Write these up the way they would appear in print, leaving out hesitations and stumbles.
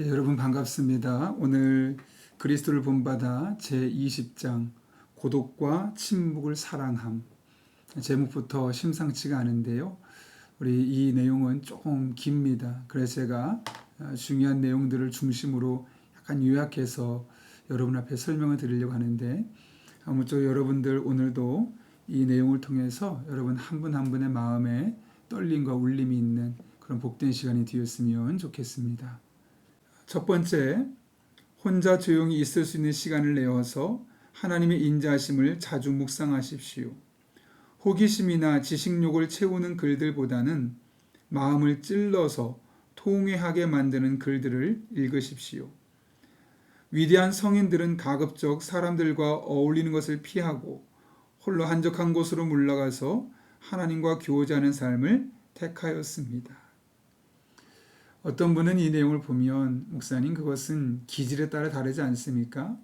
여러분 반갑습니다. 오늘 그리스도를 본받아 제20장 고독과 침묵을 사랑함 제목부터 심상치가 않은데요. 우리 이 내용은 조금 깁니다. 그래서 제가 중요한 내용들을 중심으로 약간 요약해서 여러분 앞에 설명을 드리려고 하는데 아무쪼록 여러분들 오늘도 이 내용을 통해서 여러분 한 분 한 분의 마음에 떨림과 울림이 있는 그런 복된 시간이 되었으면 좋겠습니다. 첫 번째, 혼자 조용히 있을 수 있는 시간을 내어서 하나님의 인자하심을 자주 묵상하십시오. 호기심이나 지식욕을 채우는 글들보다는 마음을 찔러서 통회하게 만드는 글들을 읽으십시오. 위대한 성인들은 가급적 사람들과 어울리는 것을 피하고 홀로 한적한 곳으로 물러가서 하나님과 교제하는 삶을 택하였습니다. 어떤 분은 이 내용을 보면 목사님 그것은 기질에 따라 다르지 않습니까?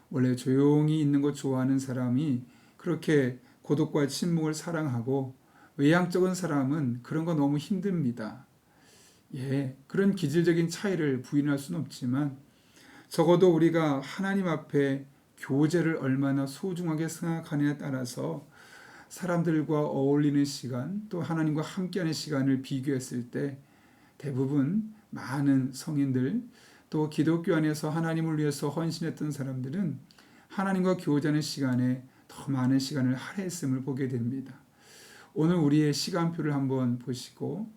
원래 조용히 있는 것 좋아하는 사람이 그렇게 고독과 침묵을 사랑하고 외향적인 사람은 그런 거 너무 힘듭니다. 그런 기질적인 차이를 부인할 수는 없지만 적어도 우리가 하나님 앞에 교제를 얼마나 소중하게 생각하느냐에 따라서 사람들과 어울리는 시간 또 하나님과 함께하는 시간을 비교했을 때 대부분 많은 성인들 또 기독교 안에서 하나님을 위해서 헌신했던 사람들은 하나님과 교제하는 시간에 더 많은 시간을 할애했음을 보게 됩니다. 오늘 우리의 시간표를 한번 보시고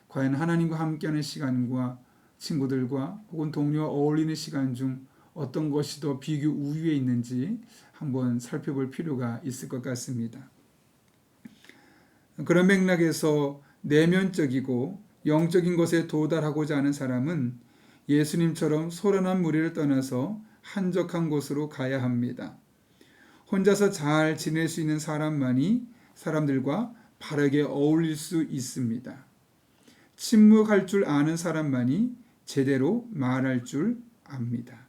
과연 하나님과 함께하는 시간과 친구들과 혹은 동료와 어울리는 시간 중 어떤 것이 더 비교 우위에 있는지 한번 살펴볼 필요가 있을 것 같습니다. 그런 맥락에서 내면적이고 영적인 것에 도달하고자 하는 사람은 예수님처럼 소란한 무리를 떠나서 한적한 곳으로 가야 합니다. 혼자서 잘 지낼 수 있는 사람만이 사람들과 바르게 어울릴 수 있습니다. 침묵할 줄 아는 사람만이 제대로 말할 줄 압니다.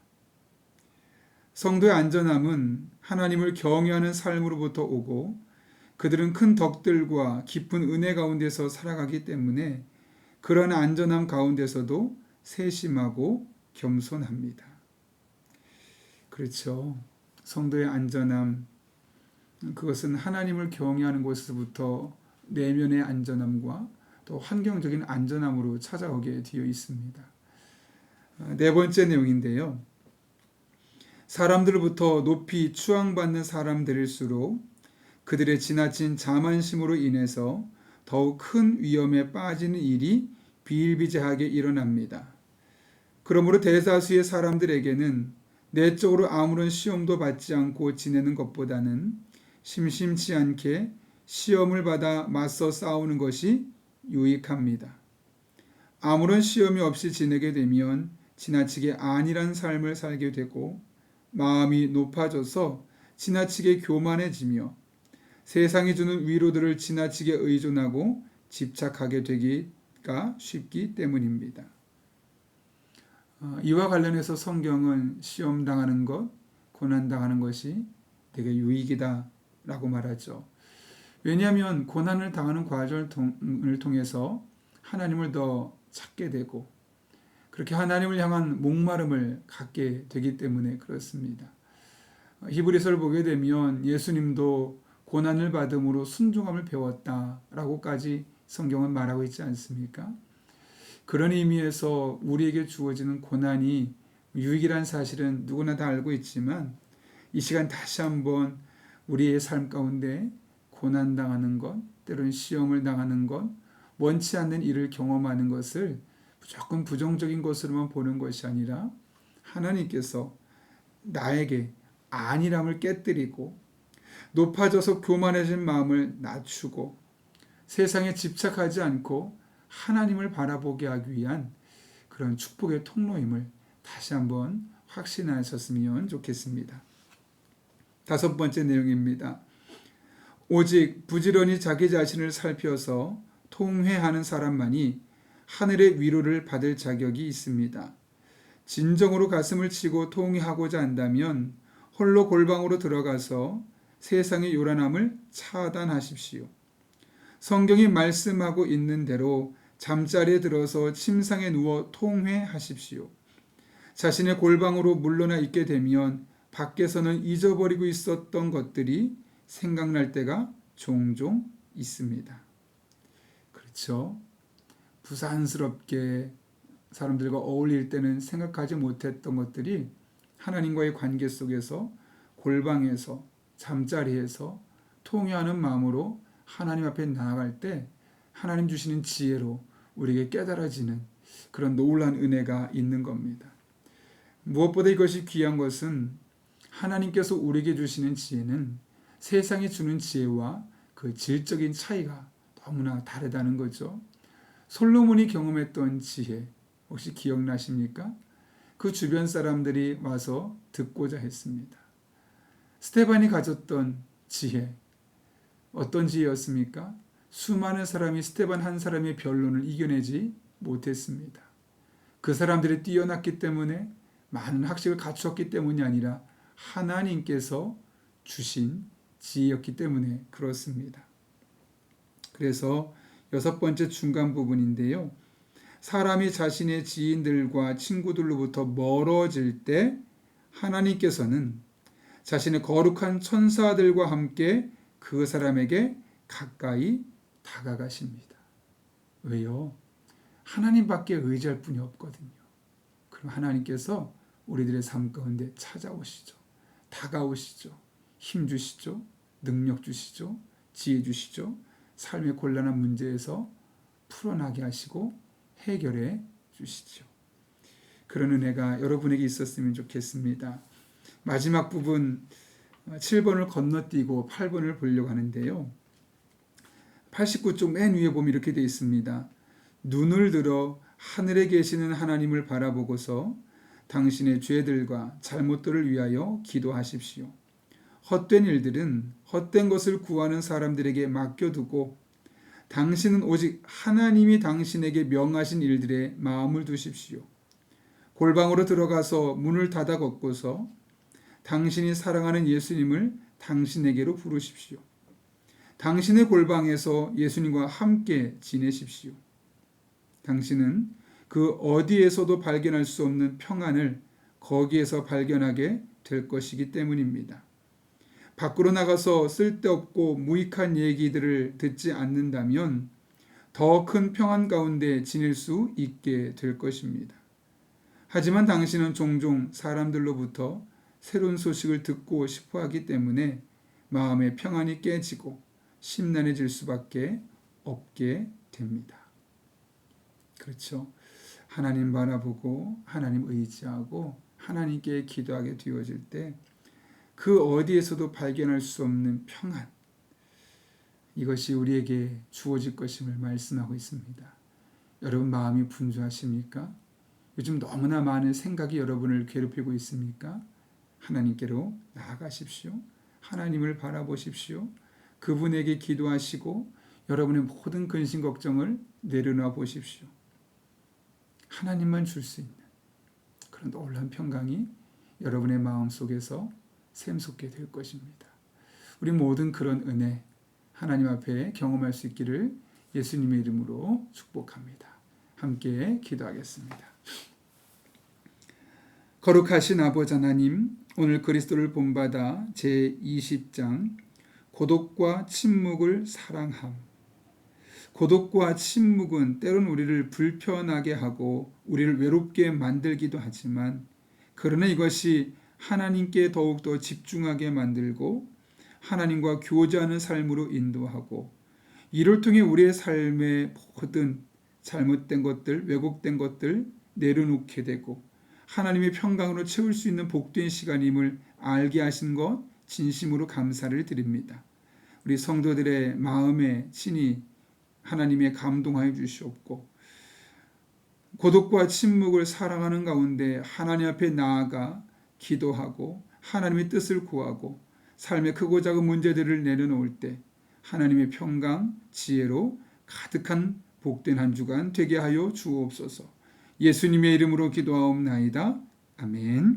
성도의 안전함은 하나님을 경외하는 삶으로부터 오고 그들은 큰 덕들과 깊은 은혜 가운데서 살아가기 때문에 그런 안전함 가운데서도 세심하고 겸손합니다. 그렇죠. 성도의 안전함, 그것은 하나님을 경외하는 곳에서부터 내면의 안전함과 또 환경적인 안전함으로 찾아오게 되어 있습니다. 네 번째 내용인데요. 사람들로부터 높이 추앙받는 사람들일수록 그들의 지나친 자만심으로 인해서 더욱 큰 위험에 빠지는 일이 비일비재하게 일어납니다. 그러므로 대다수의 사람들에게는 내적으로 아무런 시험도 받지 않고 지내는 것보다는 심심치 않게 시험을 받아 맞서 싸우는 것이 유익합니다. 아무런 시험이 없이 지내게 되면 지나치게 안일한 삶을 살게 되고 마음이 높아져서 지나치게 교만해지며 세상이 주는 위로들을 지나치게 의존하고 집착하게 되기가 쉽기 때문입니다. 이와 관련해서 성경은 시험당하는 것, 고난당하는 것이 되게 유익이다 라고 말하죠. 왜냐하면 고난을 당하는 과정을 통해서 하나님을 더 찾게 되고 그렇게 하나님을 향한 목마름을 갖게 되기 때문에 그렇습니다. 히브리서를 보게 되면 예수님도 고난을 받음으로 순종함을 배웠다라고까지 성경은 말하고 있지 않습니까? 그런 의미에서 우리에게 주어지는 고난이 유익이란 사실은 누구나 다 알고 있지만 이 시간 다시 한번 우리의 삶 가운데 고난당하는 것, 때로는 시험을 당하는 것, 원치 않는 일을 경험하는 것을 무조건 부정적인 것으로만 보는 것이 아니라 하나님께서 나에게 안일함을 깨뜨리고 높아져서 교만해진 마음을 낮추고 세상에 집착하지 않고 하나님을 바라보게 하기 위한 그런 축복의 통로임을 다시 한번 확신하셨으면 좋겠습니다. 다섯 번째 내용입니다. 오직 부지런히 자기 자신을 살펴서 통회하는 사람만이 하늘의 위로를 받을 자격이 있습니다. 진정으로 가슴을 치고 통회하고자 한다면 홀로 골방으로 들어가서 세상의 요란함을 차단하십시오. 성경이 말씀하고 있는 대로 잠자리에 들어서 침상에 누워 통회하십시오. 자신의 골방으로 물러나 있게 되면 밖에서는 잊어버리고 있었던 것들이 생각날 때가 종종 있습니다. 그렇죠? 부산스럽게 사람들과 어울릴 때는 생각하지 못했던 것들이 하나님과의 관계 속에서 골방에서 잠자리에서 통회하는 마음으로 하나님 앞에 나아갈 때 하나님 주시는 지혜로 우리에게 깨달아지는 그런 놀라운 은혜가 있는 겁니다. 무엇보다 이것이 귀한 것은 하나님께서 우리에게 주시는 지혜는 세상이 주는 지혜와 그 질적인 차이가 너무나 다르다는 거죠. 솔로몬이 경험했던 지혜 혹시 기억나십니까? 그 주변 사람들이 와서 듣고자 했습니다. 스데반이 가졌던 지혜 어떤 지혜였습니까? 수많은 사람이 스데반 한 사람의 변론을 이겨내지 못했습니다. 그 사람들이 뛰어났기 때문에 많은 학식을 갖추었기 때문이 아니라 하나님께서 주신 지혜였기 때문에 그렇습니다. 그래서 6번째 중간 부분인데요. 사람이 자신의 지인들과 친구들로부터 멀어질 때 하나님께서는 자신의 거룩한 천사들과 함께 그 사람에게 가까이 다가가십니다. 왜요? 하나님밖에 의지할 분이 없거든요. 그럼 하나님께서 우리들의 삶 가운데 찾아오시죠. 다가오시죠. 힘 주시죠. 능력 주시죠. 지혜 주시죠. 삶의 곤란한 문제에서 풀어나게 하시고 해결해 주시죠. 그런 은혜가 여러분에게 있었으면 좋겠습니다. 마지막 부분 7번을 건너뛰고 8번을 보려고 하는데요. 89쪽 맨 위에 보면 이렇게 되어 있습니다. 눈을 들어 하늘에 계시는 하나님을 바라보고서 당신의 죄들과 잘못들을 위하여 기도하십시오. 헛된 일들은 헛된 것을 구하는 사람들에게 맡겨두고 당신은 오직 하나님이 당신에게 명하신 일들에 마음을 두십시오. 골방으로 들어가서 문을 닫아 걷고서 당신이 사랑하는 예수님을 당신에게로 부르십시오. 당신의 골방에서 예수님과 함께 지내십시오. 당신은 그 어디에서도 발견할 수 없는 평안을 거기에서 발견하게 될 것이기 때문입니다. 밖으로 나가서 쓸데없고 무익한 얘기들을 듣지 않는다면 더 큰 평안 가운데 지낼 수 있게 될 것입니다. 하지만 당신은 종종 사람들로부터 새로운 소식을 듣고 싶어 하기 때문에 마음의 평안이 깨지고 심란해질 수밖에 없게 됩니다. 그렇죠. 하나님 바라보고 하나님 의지하고 하나님께 기도하게 되어질 때 그 어디에서도 발견할 수 없는 평안, 이것이 우리에게 주어질 것임을 말씀하고 있습니다. 여러분 마음이 분주하십니까? 요즘 너무나 많은 생각이 여러분을 괴롭히고 있습니까? 하나님께로 나아가십시오. 하나님을 바라보십시오. 그분에게 기도하시고 여러분의 모든 근심 걱정을 내려놔 보십시오. 하나님만 줄 수 있는 그런 놀라운 평강이 여러분의 마음속에서 샘솟게 될 것입니다. 우리 모든 그런 은혜 하나님 앞에 경험할 수 있기를 예수님의 이름으로 축복합니다. 함께 기도하겠습니다. 거룩하신 아버지 하나님, 오늘 그리스도를 본받아 제20장 고독과 침묵을 사랑함. 고독과 침묵은 때론 우리를 불편하게 하고 우리를 외롭게 만들기도 하지만 그러나 이것이 하나님께 더욱더 집중하게 만들고 하나님과 교제하는 삶으로 인도하고 이를 통해 우리의 삶의 모든 잘못된 것들, 왜곡된 것들 내려놓게 되고 하나님의 평강으로 채울 수 있는 복된 시간임을 알게 하신 것 진심으로 감사를 드립니다. 우리 성도들의 마음에 친히 하나님의 감동하여 주시옵고 고독과 침묵을 사랑하는 가운데 하나님 앞에 나아가 기도하고 하나님의 뜻을 구하고 삶의 크고 작은 문제들을 내려놓을 때 하나님의 평강, 지혜로 가득한 복된 한 주간 되게 하여 주옵소서. 예수님의 이름으로 기도하옵나이다. 아멘.